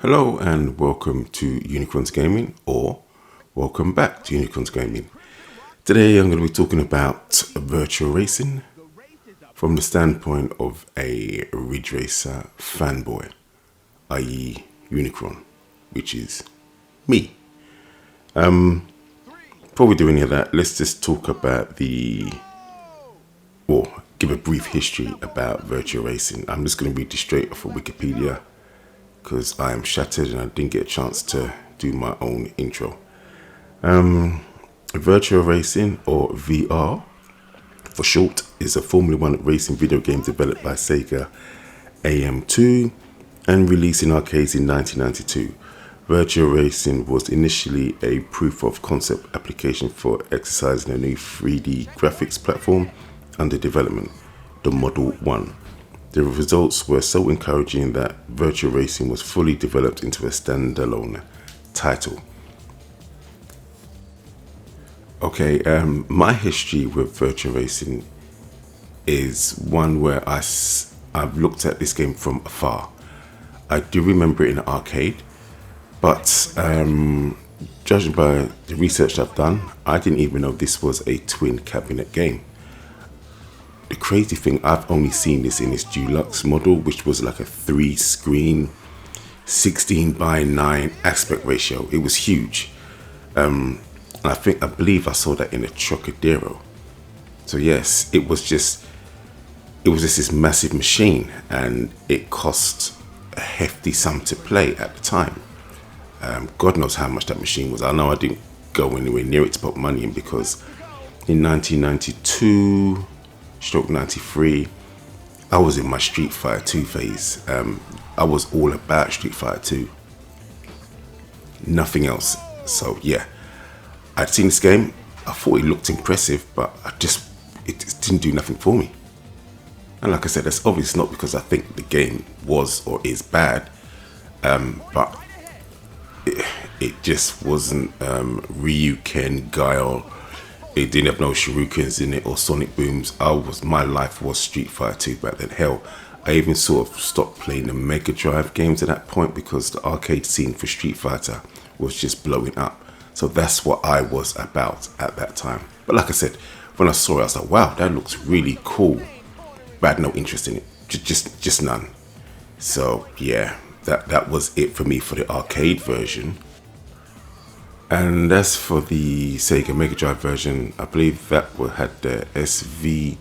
Hello and welcome to Unikron's Gaming, or welcome back to Unikron's Gaming. Today I'm going to be talking about Virtua Racing from the standpoint of a Ridge Racer fanboy, i.e. Unikronn, which is me. Before we do any of that, let's just talk about give a brief history about Virtua Racing. I'm just going to read this straight off of Wikipedia because I am shattered and I didn't get a chance to do my own intro. Virtua Racing, or VR for short, is a Formula 1 racing video game developed by Sega AM2 and released in arcades in 1992. Virtua Racing was initially a proof of concept application for exercising a new 3D graphics platform under development, the Model 1. The results were so encouraging that Virtua Racing was fully developed into a standalone title. Okay, my history with Virtua Racing is one where I've looked at this game from afar. I do remember it in an arcade, but judging by the research I've done, I didn't even know this was a twin cabinet game. The crazy thing, I've only seen this in its deluxe model, which was like a 3-screen 16:9 aspect ratio. It was huge. I believe I saw that in a Trocadero. So yes, it was just this massive machine, and it cost a hefty sum to play at the time. God knows how much that machine was. I know I didn't go anywhere near it to put money in, because in 1992/93, I was in my Street Fighter 2 phase. I was all about Street Fighter 2. Nothing else. So yeah, I'd seen this game. I thought it looked impressive, but it just didn't do nothing for me. And like I said, that's obviously not because I think the game was or is bad, but it just wasn't Ryuken, Guile. It didn't have no shurikens in it or sonic booms. My life was Street Fighter 2 back then. Hell, I even sort of stopped playing the Mega Drive games at that point because the arcade scene for Street Fighter was just blowing up. So that's what I was about at that time. But like I said, when I saw it, I was like, wow, that looks really cool. But I had no interest in it, just none. So yeah, that was it for me for the arcade version. And as for the Sega Mega Drive version, I believe that had the SVP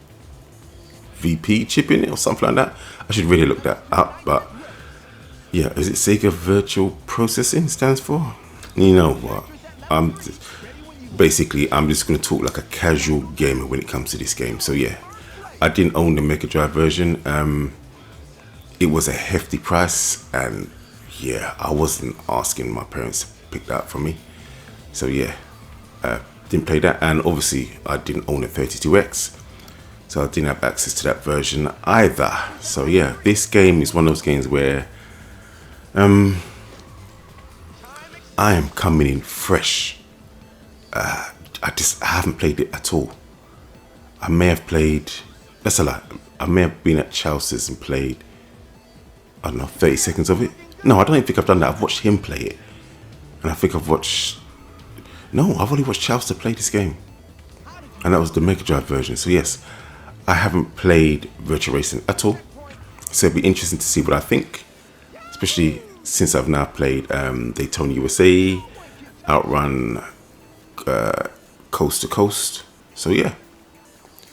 chip in it or something like that. I should really look that up, but yeah, is it Sega Virtual Processing stands for? You know what? I'm just going to talk like a casual gamer when it comes to this game. So yeah, I didn't own the Mega Drive version. It was a hefty price, and yeah, I wasn't asking my parents to pick that up for me. So yeah, didn't play that, and obviously I didn't own a 32X, so I didn't have access to that version either. So yeah, this game is one of those games where I am coming in fresh. I haven't played it at all. I may have played, that's a lie, I may have been at Chelsea's and played, I don't know, 30 seconds of it. No, I don't even think I've done that. I've watched him play it, and I think I've only watched Chelsea play this game, and that was the Mega Drive version. So yes, I haven't played Virtua Racing at all, so it'd be interesting to see what I think, especially since I've now played Daytona USA, Outrun, Coast to Coast. So yeah,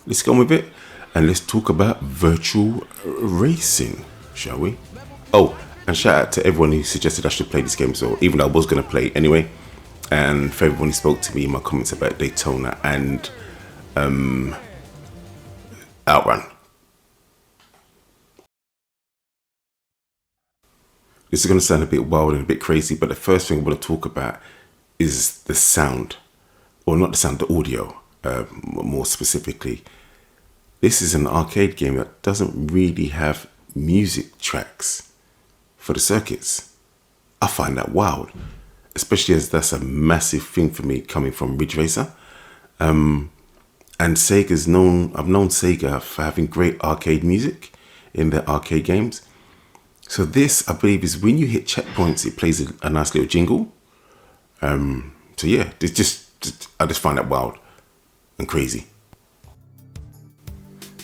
let's go on with it, and let's talk about Virtua Racing, shall we? Oh, and shout out to everyone who suggested I should play this game, so even though I was going to play it anyway. And for everyone who spoke to me in my comments about Daytona and Outrun. This is going to sound a bit wild and a bit crazy, but the first thing I want to talk about is the sound. Or not the sound, the audio, more specifically. This is an arcade game that doesn't really have music tracks for the circuits. I find that wild, especially as that's a massive thing for me coming from Ridge Racer. And I've known Sega for having great arcade music in their arcade games. So this, I believe, is when you hit checkpoints, it plays a nice little jingle. So yeah, I just find that wild and crazy.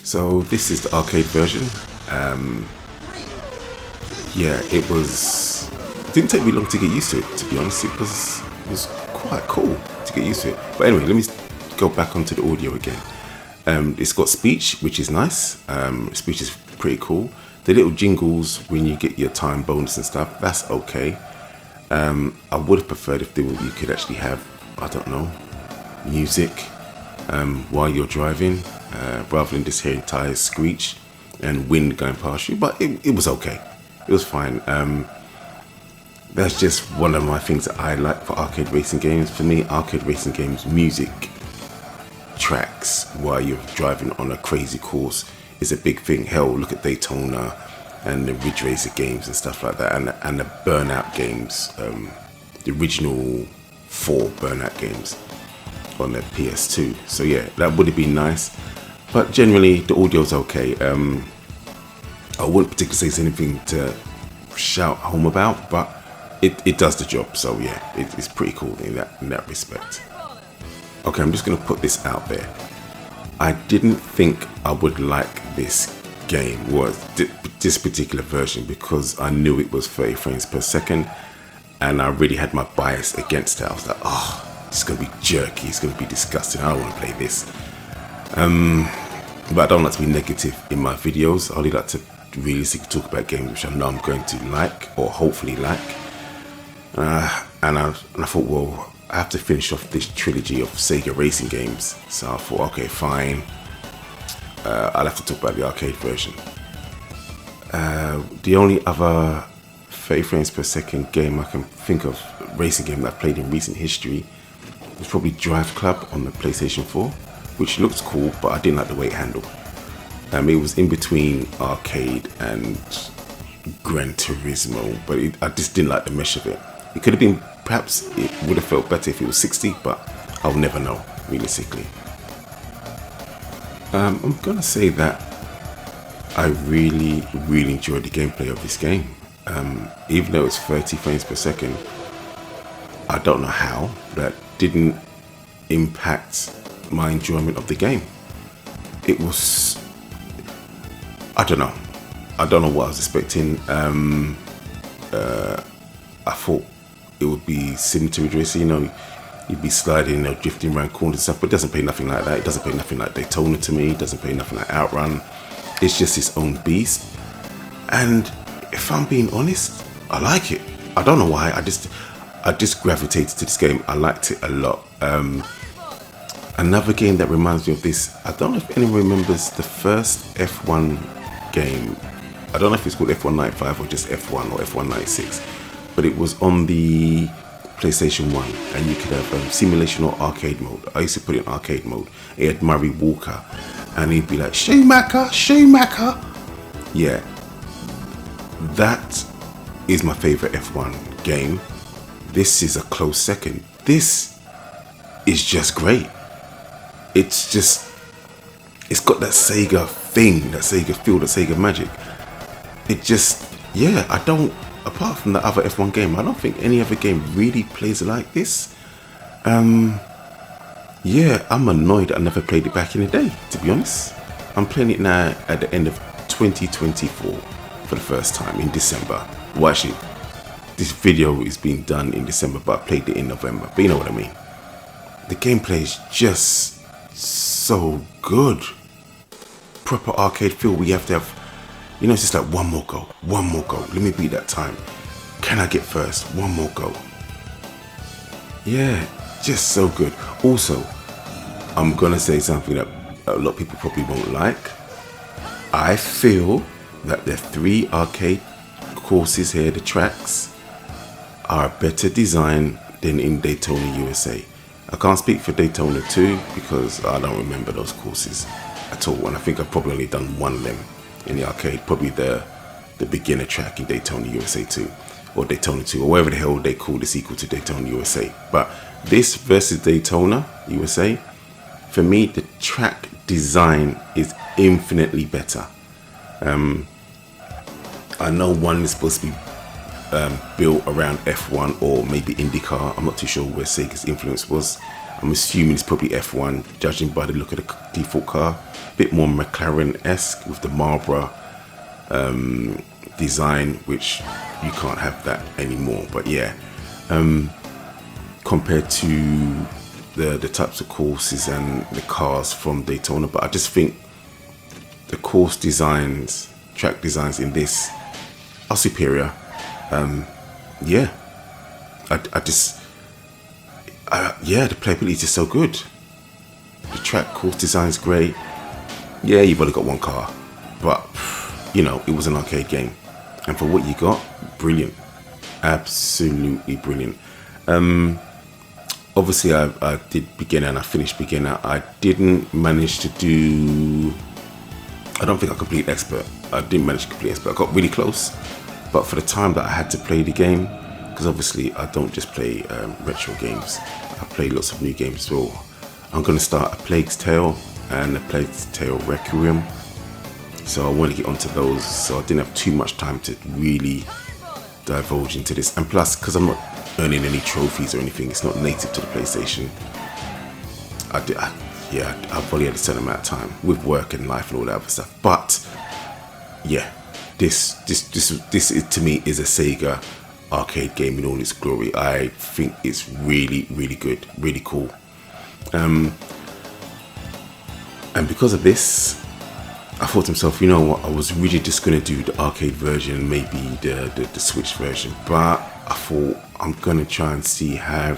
So this is the arcade version. Yeah, it didn't take me long to get used to it, to be honest. It was quite cool to get used to it. But anyway, let me go back onto the audio again. It's got speech, which is nice. Speech is pretty cool. The little jingles when you get your time bonus and stuff, that's okay. I would have preferred if you could actually have, I don't know, music while you're driving, rather than just hearing tires screech and wind going past you. But it was okay. It was fine. That's just one of my things that I like for arcade racing games. For me, arcade racing games, music tracks while you're driving on a crazy course is a big thing. Hell, look at Daytona and the Ridge Racer games and stuff like that, and the Burnout games, the original 4 Burnout games on the PS2. So yeah, that would have been nice. But generally, the audio's okay. I wouldn't particularly say it's anything to shout home about, but it does the job. So yeah, it's pretty cool in that respect. Okay, I'm just going to put this out there. I didn't think I would like this game, this particular version, because I knew it was 30 frames per second, and I really had my bias against it. I was like, oh, it's going to be jerky, it's going to be disgusting, I don't want to play this. But I don't like to be negative in my videos. I only like to realistically talk about games which I know I'm going to like, or hopefully like. And I thought, well, I have to finish off this trilogy of Sega racing games. So I thought, okay, fine. I'll have to talk about the arcade version. The only other 30 frames per second game I can think of, racing game that I've played in recent history, was probably Drive Club on the PlayStation 4, which looks cool, but I didn't like the way it handled. It was in between arcade and Gran Turismo, but I just didn't like the mesh of it. It could have been, perhaps it would have felt better if it was 60, but I'll never know, realistically. I'm gonna say that I really, really enjoyed the gameplay of this game. Even though it's 30 frames per second, I don't know how that didn't impact my enjoyment of the game. It was, I don't know what I was expecting. I thought it would be similar to Ridge Racing, you'd be sliding, drifting around corners and stuff, but it doesn't play nothing like that. It doesn't play nothing like Daytona to me. It doesn't play nothing like Outrun. It's just its own beast. And if I'm being honest, I like it. I don't know why. I just gravitated to this game. I liked it a lot. Another game that reminds me of this, I don't know if anyone remembers the first F1 game. I don't know if it's called F195 or just F1 or F196, but it was on the PlayStation 1, and you could have simulation or arcade mode. I used to put it in arcade mode. It had Murray Walker, and he'd be like, Schumacher. Yeah, that is my favorite F1 game. This is a close second. This is just great. It's got that Sega thing, that Sega feel, that Sega magic. Apart from the other F1 game, I don't think any other game really plays like this. Yeah, I'm annoyed that I never played it back in the day, to be honest. I'm playing it now at the end of 2024 for the first time in December. Well, actually, this video is being done in December, but I played it in November. But you know what I mean. The gameplay is just so good. Proper arcade feel. We have to have, it's just like one more go. Let me beat that time. Can I get first? One more go. Yeah, just so good. Also, I'm gonna say something that a lot of people probably won't like. I feel that the 3 arcade courses here, the tracks, are better designed than in Daytona USA. I can't speak for Daytona 2 because I don't remember those courses at all, and I think I've probably only done one of them in the arcade, probably the beginner track in Daytona USA 2 or Daytona 2 or whatever the hell they call the sequel to Daytona USA. But this versus Daytona USA, for me, the track design is infinitely better. I know one is supposed to be built around F1 or maybe IndyCar. I'm not too sure where Sega's influence was. I'm assuming it's probably F1, judging by the look of the default car. A bit more McLaren-esque with the Marlboro design, which you can't have that anymore. But yeah, compared to the types of courses and the cars from Daytona, but I just think the course designs, track designs in this are superior. Yeah, the playability is just so good. The track course design is great. Yeah, you've only got one car, but you know, it was an arcade game, and for what you got, brilliant, absolutely brilliant. Obviously, I did beginner and I finished beginner. I didn't manage to do. I don't think I completed expert. I didn't manage to complete expert. I got really close, but for the time that I had to play the game, because obviously I don't just play retro games. I play lots of new games as well. I'm going to start A Plague's Tale and A Plague's Tale Requiem. So I want to get onto those. So I didn't have too much time to really divulge into this. And plus, because I'm not earning any trophies or anything, it's not native to the PlayStation. I've only had a certain amount of time with work and life and all that other stuff. But yeah, this is, to me, is a Sega arcade game in all its glory. I think it's really, really good, really cool. And because of this, I thought to myself, you know what, I was really just going to do the arcade version, maybe the Switch version, but I thought I'm going to try and see try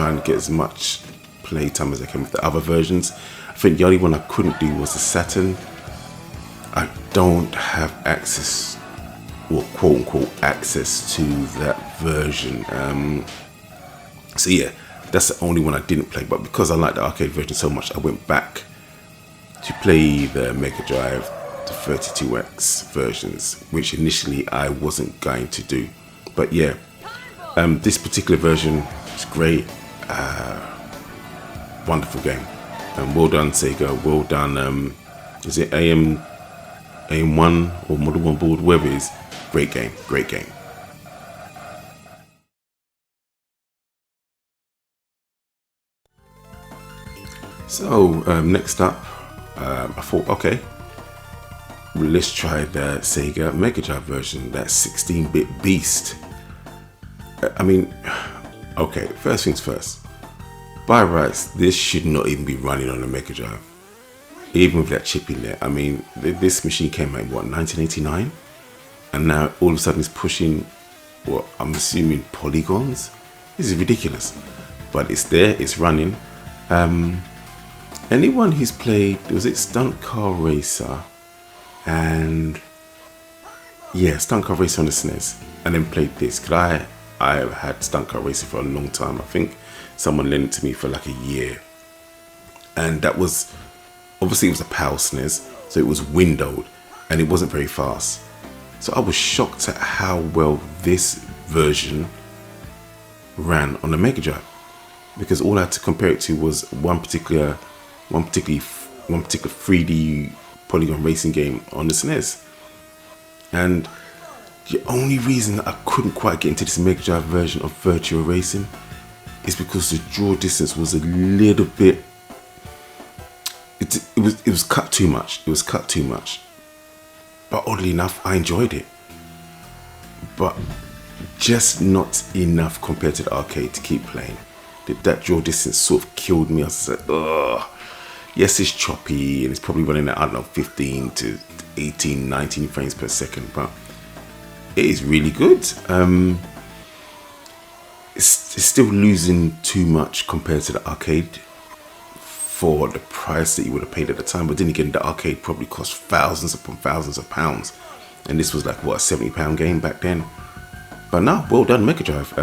and get as much playtime as I can with the other versions. I think the only one I couldn't do was the Saturn. I don't have access, or quote unquote access, to that version. So yeah, that's the only one I didn't play. But because I like the arcade version so much, I went back to play the Mega Drive, the 32X versions, which initially I wasn't going to do. But yeah, this particular version is great. Wonderful game. Well done, Sega. Well done. Is it AM1 or Model 1 board? Whoever it is. Great game. Great game. So next up, I thought, okay, let's try the Sega Mega Drive version, that 16-bit beast. I mean, okay, first things first. By rights, this should not even be running on a Mega Drive, even with that chip in there. I mean, this machine came out in what, 1989, and now all of a sudden it's pushing, what I'm assuming, polygons. This is ridiculous, but it's there, it's running. Anyone who's played, was it Stunt Car Racer? And yeah, Stunt Car Racer on the SNES, and then played this. Because I had Stunt Car Racer for a long time. I think someone lent it to me for like a year. And that was, obviously it was a PAL SNES, so it was windowed, and it wasn't very fast. So I was shocked at how well this version ran on the Mega Drive. Because all I had to compare it to was one particular 3D polygon racing game on the SNES. And the only reason that I couldn't quite get into this Mega Drive version of Virtua Racing is because the draw distance was a little bit, it was cut too much. It was cut too much. But oddly enough, I enjoyed it. But just not enough compared to the arcade to keep playing. That draw distance sort of killed me. I was like, ugh. Yes, it's choppy and it's probably running at, I don't know, 15 to 18, 19 frames per second, but it is really good. It's still losing too much compared to the arcade for the price that you would have paid at the time. But then again, the arcade probably cost thousands upon thousands of pounds. And this was like, what, a £70 game back then? But no, well done, Mega Drive.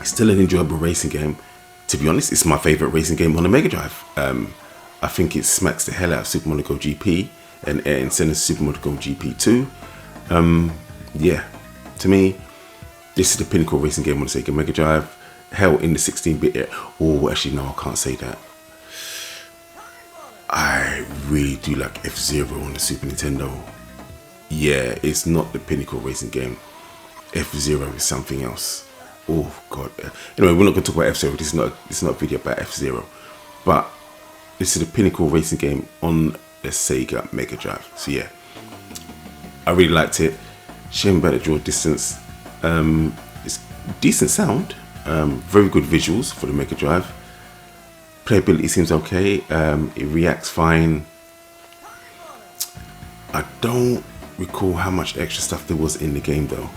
Still an enjoyable racing game. To be honest, it's my favourite racing game on the Mega Drive. I think it smacks the hell out of Super Mario Go GP and Ayrton Senna's Super Mario Go GP 2. Yeah, to me, this is the pinnacle racing game on the Sega Mega Drive. Hell, in the 16-bit era. Oh, actually, no, I can't say that. I really do like F-Zero on the Super Nintendo. Yeah, it's not the pinnacle racing game. F-Zero is something else. Oh god. Anyway, we're not going to talk about F-Zero. This is not a video about F-Zero, but this is the pinnacle racing game on the Sega Mega Drive. So yeah, I really liked it. Shame about the draw distance. It's decent sound, very good visuals for the Mega Drive. Playability seems okay. It reacts fine. I don't recall how much extra stuff there was in the game though.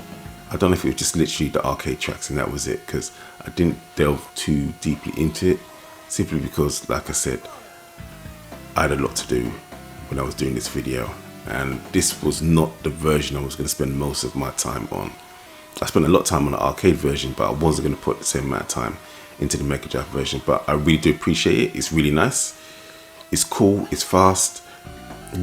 I don't know if it was just literally the arcade tracks and that was it, because I didn't delve too deeply into it, simply because, like I said, I had a lot to do when I was doing this video, and this was not the version I was going to spend most of my time on. I spent a lot of time on the arcade version, but I wasn't going to put the same amount of time into the Mega Drive version. But I really do appreciate it. It's really nice. It's cool. It's fast.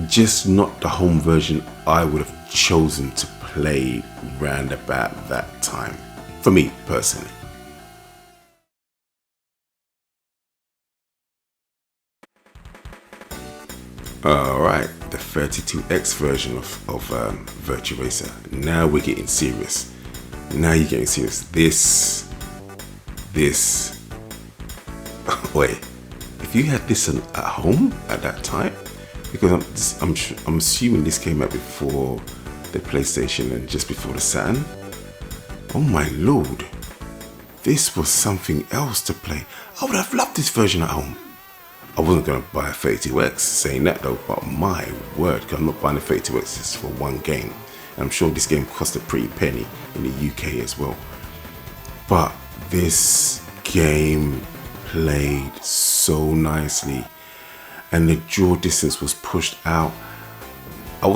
Just not the home version I would have chosen to play round about that time, for me personally. Alright, the 32X version of Virtua Racer. Now we're getting serious. Now you're getting serious. This. Wait, if you had this at home at that time, because I'm assuming this came out before the PlayStation and just before the Saturn. Oh my lord, this was something else to play. I would have loved this version at home. I wasn't going to buy a 32X, saying that though, but my word, because I'm not buying a 32X just for one game. And I'm sure this game cost a pretty penny in the UK as well. But this game played so nicely, and the draw distance was pushed out. I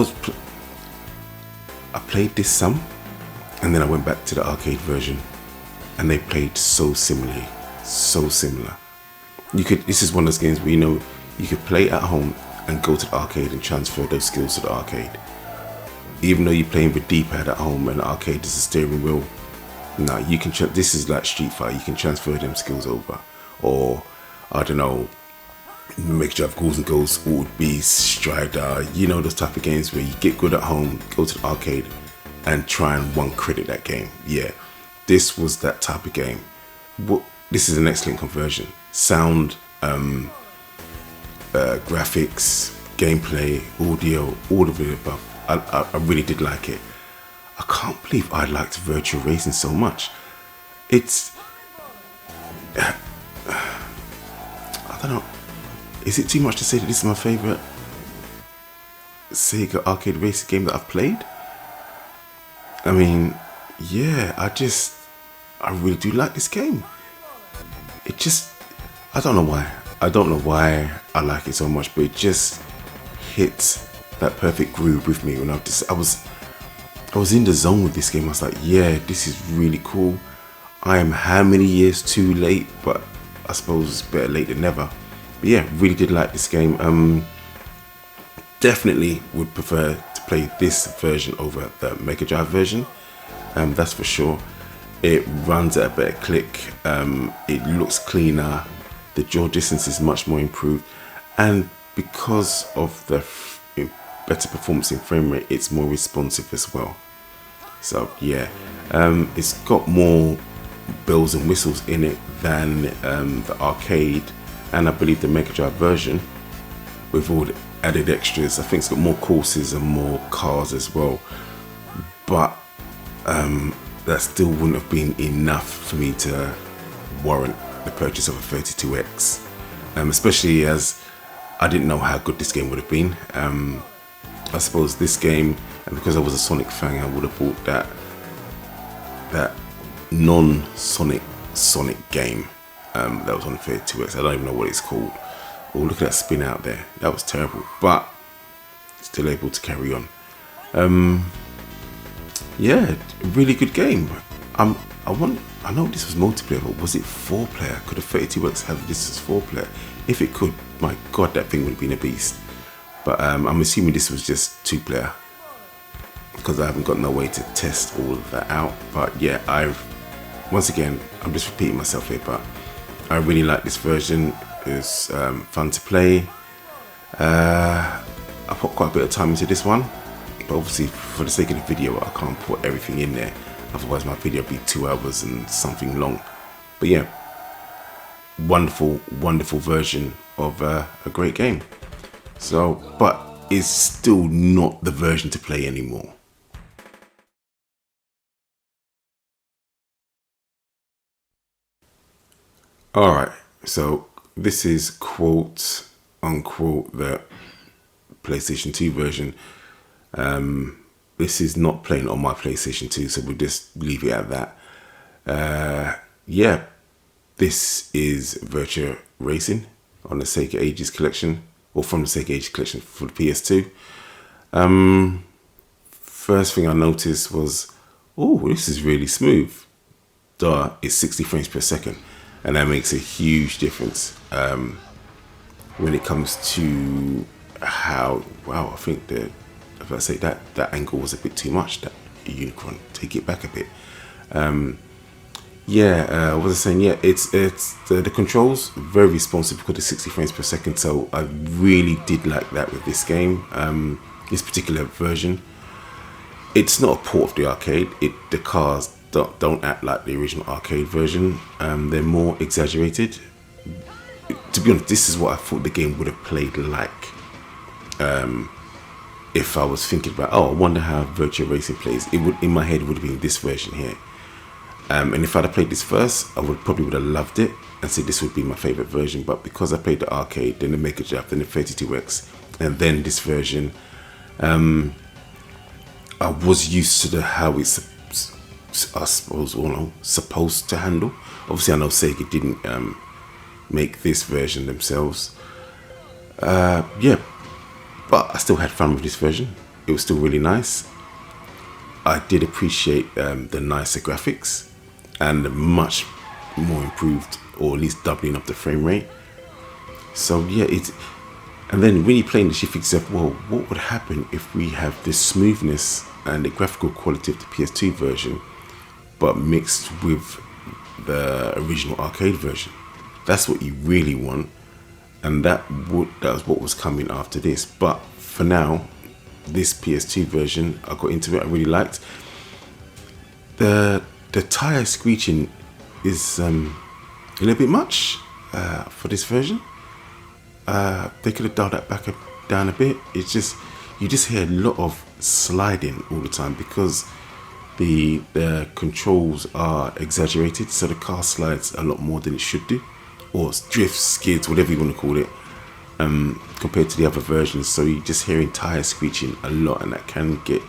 played this some, and then I went back to the arcade version, and they played so similarly, so similar. This is one of those games where you could play at home and go to the arcade and transfer those skills to the arcade. Even though you're playing with D-pad at home and the arcade is a steering wheel, no, you can. This is like Street Fighter. You can transfer them skills over, or I don't know, Mega Drive Ghouls and Ghosts, Altered Beast, Strider. You know, those type of games where you get good at home, go to the arcade, and try and one credit that game. Yeah, this was that type of game. This is an excellent conversion. Sound, graphics, gameplay, audio, all of it above. I really did like it. I can't believe I liked Virtua Racing so much. It's, I don't know, is it too much to say that this is my favourite Sega arcade racing game that I've played? I mean, yeah, I really do like this game. It just, I don't know why. I don't know why I like it so much, but it just hits that perfect groove with me when I was in the zone with this game. I was like, yeah, this is really cool. I am how many years too late, but I suppose it's better late than never. But yeah, really did like this game. Definitely would prefer to play this version over the Mega Drive version. That's for sure. It runs at a better click. It looks cleaner. The draw distance is much more improved, and because of the better performance in frame rate, it's more responsive as well. So yeah, it's got more bells and whistles in it than the arcade, and I believe the Mega Drive version, with all the added extras. I think it's got more courses and more cars as well, but that still wouldn't have been enough for me to warrant the purchase of a 32X, especially as I didn't know how good this game would have been. I suppose this game, and because I was a Sonic fan, I would have bought that non-Sonic game that was on the 32X. I don't even know what it's called. Oh, look at that spin out there. That was terrible, but still able to carry on. Yeah, really good game. I know this was multiplayer, but was it 4-player? Could a 32X have this as 4-player? If it could, my god, that thing would have been a beast. But I'm assuming this was just 2-player, because I haven't got no way to test all of that out. But yeah, once again, I'm just repeating myself here, but I really like this version. It's fun to play. I put quite a bit of time into this one, but obviously for the sake of the video I can't put everything in there, otherwise my video would be 2 hours and something long. But yeah, wonderful version of a great game. So, but it's still not the version to play anymore. Alright, so this is quote unquote the PlayStation 2 version. This is not playing on my PlayStation 2, so we'll just leave it at that. Yeah, this is Virtua Racing on the Sega Ages collection, or from the Sega Ages collection for the PS2. First thing I noticed was, oh, this is really smooth. Duh, it's 60 frames per second, and that makes a huge difference when it comes to how, wow, I think that, if I say that angle was a bit too much, that Unikronn, take it back a bit. What was I saying? Yeah, it's the controls very responsive because it's 60 frames per second. So I really did like that with this game, this particular version. It's not a port of the arcade. The cars don't act like the original arcade version. They're more exaggerated. To be honest, this is what I thought the game would have played like. If I was thinking about, oh, I wonder how Virtua Racing plays, it would, in my head, would have been this version here. And if I'd have played this first, I probably would have loved it and said this would be my favorite version. But because I played the arcade, then the Mega Drive, then the 32X, and then this version, I was used to how it's, I suppose, supposed to handle. Obviously, I know Sega didn't make this version themselves. But I still had fun with this version. It was still really nice. I did appreciate the nicer graphics and the much more improved, or at least doubling up the frame rate. So yeah, and then when you're playing this, you think to yourself, well, what would happen if we have this smoothness and the graphical quality of the PS2 version, but mixed with the original arcade version? That's what you really want. And that was what was coming after this. But for now, this PS2 version, I got into it. I really liked the tire screeching is a little bit much for this version. They could have dialed that down a bit. It's just, you just hear a lot of sliding all the time because the controls are exaggerated, so the car slides a lot more than it should do, or drifts, skids, whatever you want to call it, compared to the other versions. So you're just hearing tires screeching a lot, and that can get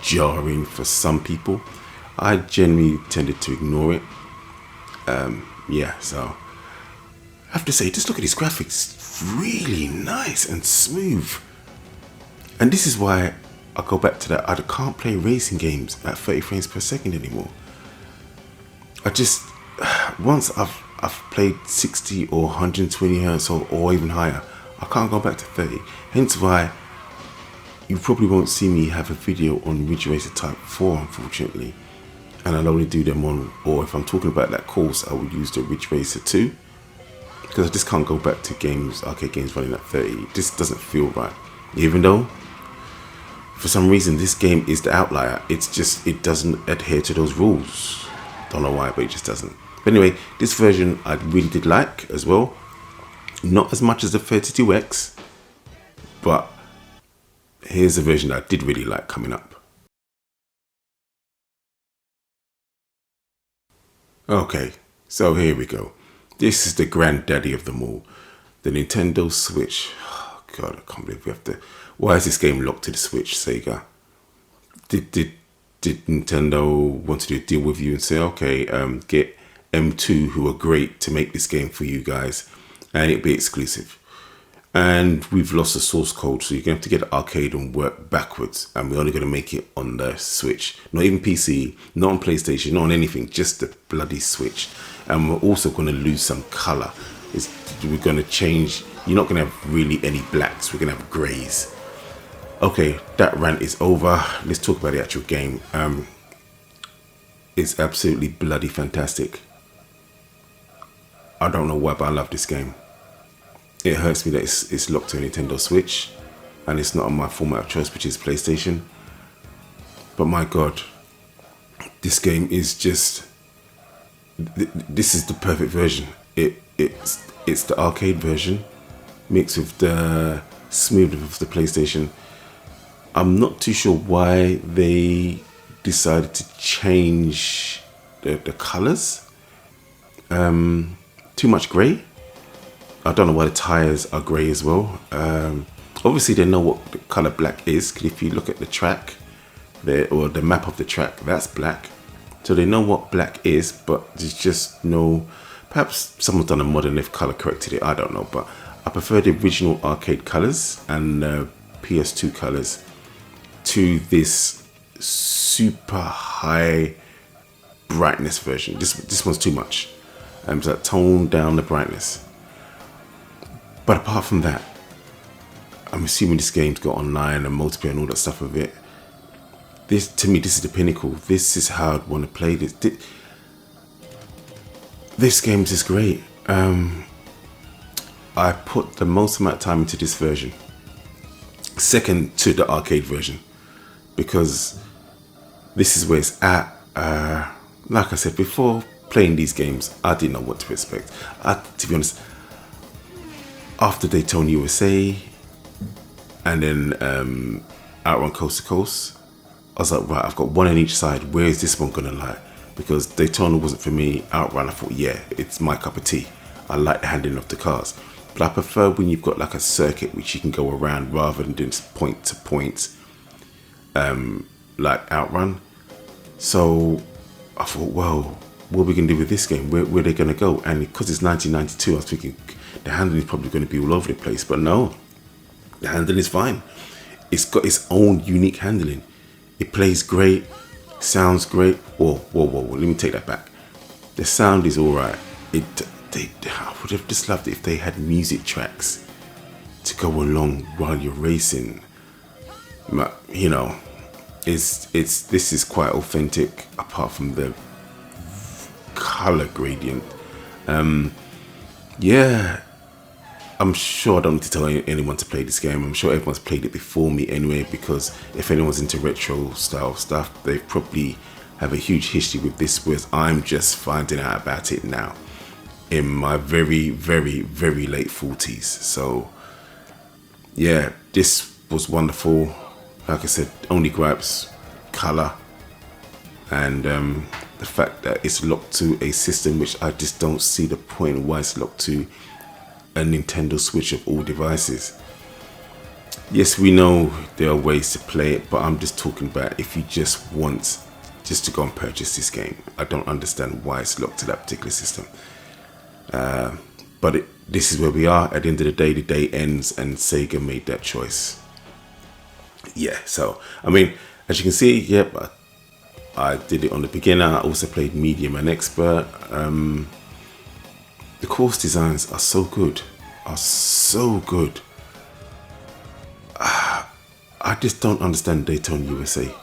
jarring for some people. I generally tended to ignore it. So I have to say, just look at these graphics, really nice and smooth. And this is why I go back to that, I can't play racing games at 30 frames per second anymore. I just, once I've played 60 or 120 hertz or even higher, I can't go back to 30. Hence why you probably won't see me have a video on Ridge Racer Type 4, unfortunately. And I'll only do them on, or if I'm talking about that course, I would use the Ridge Racer 2. Because I just can't go back to games, arcade games running at 30. It just doesn't feel right. Even though, for some reason, this game is the outlier. It's just, it doesn't adhere to those rules. Don't know why, but it just doesn't. But anyway, this version I really did like as well. Not as much as the 32X, but here's a version I did really like coming up. Okay, so here we go. This is the granddaddy of them all. The Nintendo Switch. Oh God, I can't believe we have to. Why is this game locked to the Switch, Sega? Did Nintendo want to do a deal with you and say, okay, get M2, who are great, to make this game for you guys, and it'll be exclusive? And we've lost the source code, so you're going to have to get the arcade and work backwards. And we're only going to make it on the Switch. Not even PC, not on PlayStation, not on anything, just the bloody Switch. And we're also going to lose some color. We're going to change. You're not going to have really any blacks. We're going to have grays. Okay, that rant is over. Let's talk about the actual game. It's absolutely bloody fantastic. I don't know why, but I love this game. It hurts me that it's locked to a Nintendo Switch and it's not on my format of choice, which is PlayStation. But my God, this game is just, this is the perfect version. It's the arcade version mixed with the smoothness of the PlayStation. I'm not too sure why they decided to change the colors. Too much grey. I don't know why the tires are grey as well. Obviously they know what the color black is, because if you look at the track there, or the map of the track, that's black. So they know what black is, but there's just no, perhaps someone's done a mod and they've color corrected it, I don't know. But I prefer the original arcade colors and PS2 colors to this super high brightness version. This one's too much. So I toned down the brightness. But apart from that, I'm assuming this game's got online and multiplayer and all that stuff with it. This, to me, this is the pinnacle. This is how I'd want to play this. This game's just great. I put the most amount of time into this version, second to the arcade version, because this is where it's at. Like I said, before playing these games, I didn't know what to expect. To be honest, after Daytona USA and then Outrun Coast to Coast, I was like, right, I've got one on each side. Where is this one gonna lie? Because Daytona wasn't for me. Outrun, I thought, yeah, it's my cup of tea. I like the handling of the cars, but I prefer when you've got like a circuit which you can go around rather than doing point to point, like Outrun. So I thought, well, what are we gonna do with this game? Where are they gonna go? And because it's 1992, I was thinking the handling is probably going to be all over the place, but no, the handling is fine. It's got its own unique handling. It plays great, sounds great. Whoa, let me take that back. The sound is all right. I would have just loved it if they had music tracks to go along while you're racing. You know, this is quite authentic apart from the color gradient. Yeah, I'm sure I don't need to tell anyone to play this game. I'm sure everyone's played it before me anyway, because if anyone's into retro style stuff, they probably have a huge history with this, whereas I'm just finding out about it now in my very, very, very late 40s. So yeah, this was wonderful. Like I said, only gripes, color, and the fact that it's locked to a system which I just don't see the point why it's locked to a Nintendo Switch of all devices. Yes, we know there are ways to play it, but I'm just talking about if you just want to go and purchase this game. I don't understand why it's locked to that particular system. But this is where we are. At the end of the day ends and Sega made that choice. Yeah, so, I mean, as you can see, yep, I did it on the beginner. I also played medium and expert. The course designs are so good. I just don't understand Daytona USA.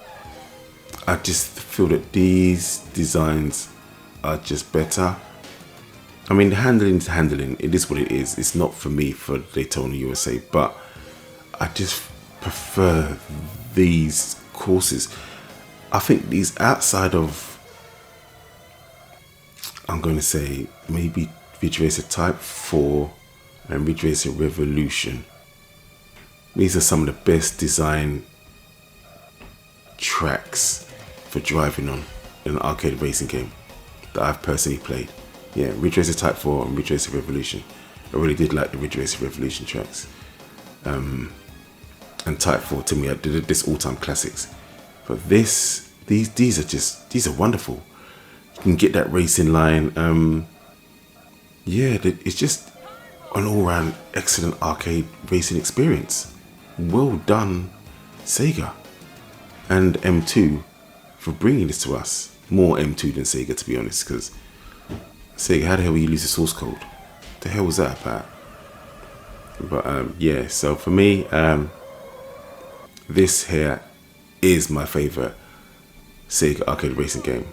I just feel that these designs are just better. I mean, the handling is handling. It is what it is. It's not for me for Daytona USA, but I just prefer these courses. I think these outside of, I'm going to say maybe Virtua Racing Type 4 and Virtua Racing Revolution. These are some of the best design tracks for driving on in an arcade racing game that I've personally played. Yeah, Virtua Racing Type 4 and Virtua Racing Revolution. I really did like the Virtua Racing Revolution tracks. And Type 4 to me, I did this all-time classics. But these are wonderful. You can get that racing line. Yeah, it's just an all-round excellent arcade racing experience. Well done, Sega and M2 for bringing this to us. More M2 than Sega, to be honest, because Sega, how the hell will you lose the source code? The hell was that about? But yeah, so for me, this here is my favorite Sega arcade racing game.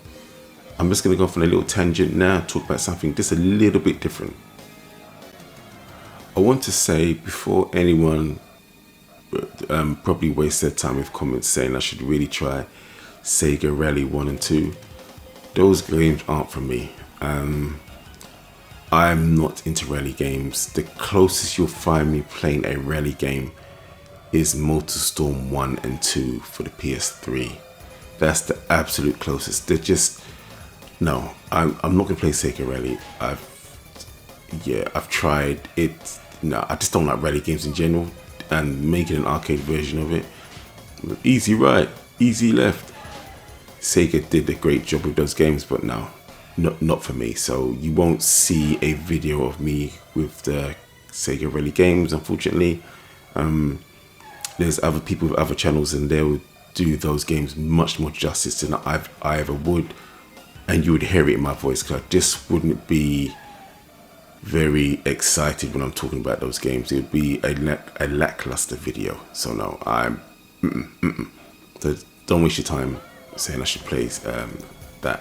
I'm just going to go off on a little tangent now, talk about something just a little bit different. I want to say before anyone probably waste their time with comments saying I should really try Sega Rally 1 and 2, those games aren't for me. I'm not into rally games. The closest you'll find me playing a rally game is MotorStorm 1 and 2 for the PS3. That's the absolute closest. They're just, no, I'm not gonna play Sega Rally. I've tried it. No, I just don't like rally games in general, and making an arcade version of it, easy right, easy left. Sega did a great job with those games, but no, not for me. So you won't see a video of me with the Sega Rally games, unfortunately. There's other people with other channels, and they'll do those games much more justice than I ever would, and you would hear it in my voice, because I just wouldn't be very excited when I'm talking about those games. It would be a lackluster video. So no, so don't waste your time saying I should play that.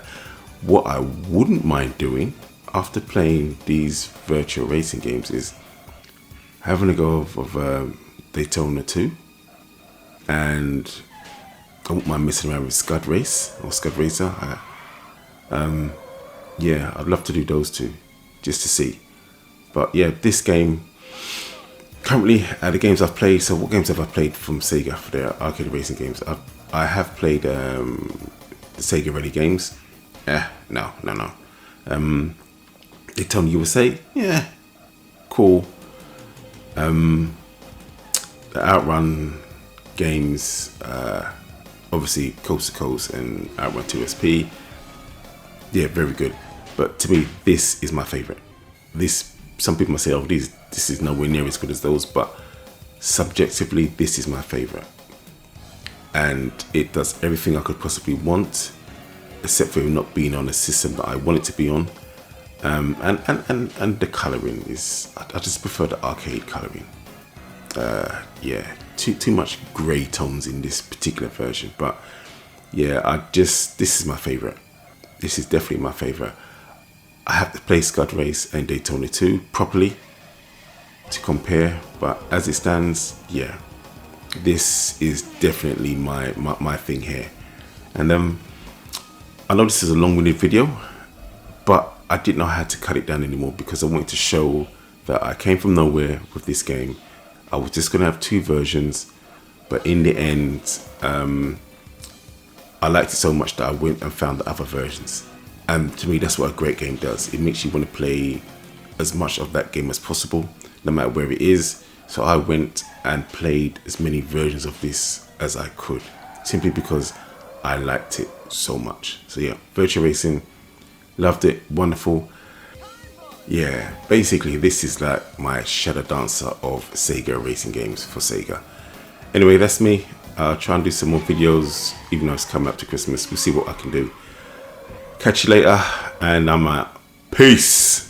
What I wouldn't mind doing after playing these Virtua Racing games is having a go of Daytona 2, and I wouldn't mind messing around with Scud Race or Scud Racer. Yeah, I'd love to do those two just to see. But yeah, this game currently, the games I've played. So what games have I played from Sega for their arcade racing games? I have played the Sega Rally games. No. Daytona USA, yeah, cool. The Outrun games, obviously Coast to Coast and Outrun 2SP, yeah, very good. But to me, this is my favorite. Some people might say, oh, this is nowhere near as good as those, but subjectively, this is my favorite. And it does everything I could possibly want, except for it not being on a system that I want it to be on. And the colouring is, I just prefer the arcade colouring. Yeah, too much grey tones in this particular version. But yeah, this is my favourite. This is definitely my favourite. I have to play Scud Race and Daytona 2 properly to compare, but as it stands, yeah, this is definitely my thing here. And I know this is a long-winded video, but I didn't know how to cut it down anymore, because I wanted to show that I came from nowhere with this game. I was just gonna have two versions, but in the end, I liked it so much that I went and found the other versions. And to me, that's what a great game does. It makes you want to play as much of that game as possible, no matter where it is. So I went and played as many versions of this as I could, simply because I liked it so much. So yeah, Virtua Racing, loved it, wonderful. Yeah, basically this is like my shadow dancer of Sega racing games for Sega. Anyway, that's me. I'll try and do some more videos, even though it's coming up to Christmas. We'll see what I can do. Catch you later, and I'm out. Peace.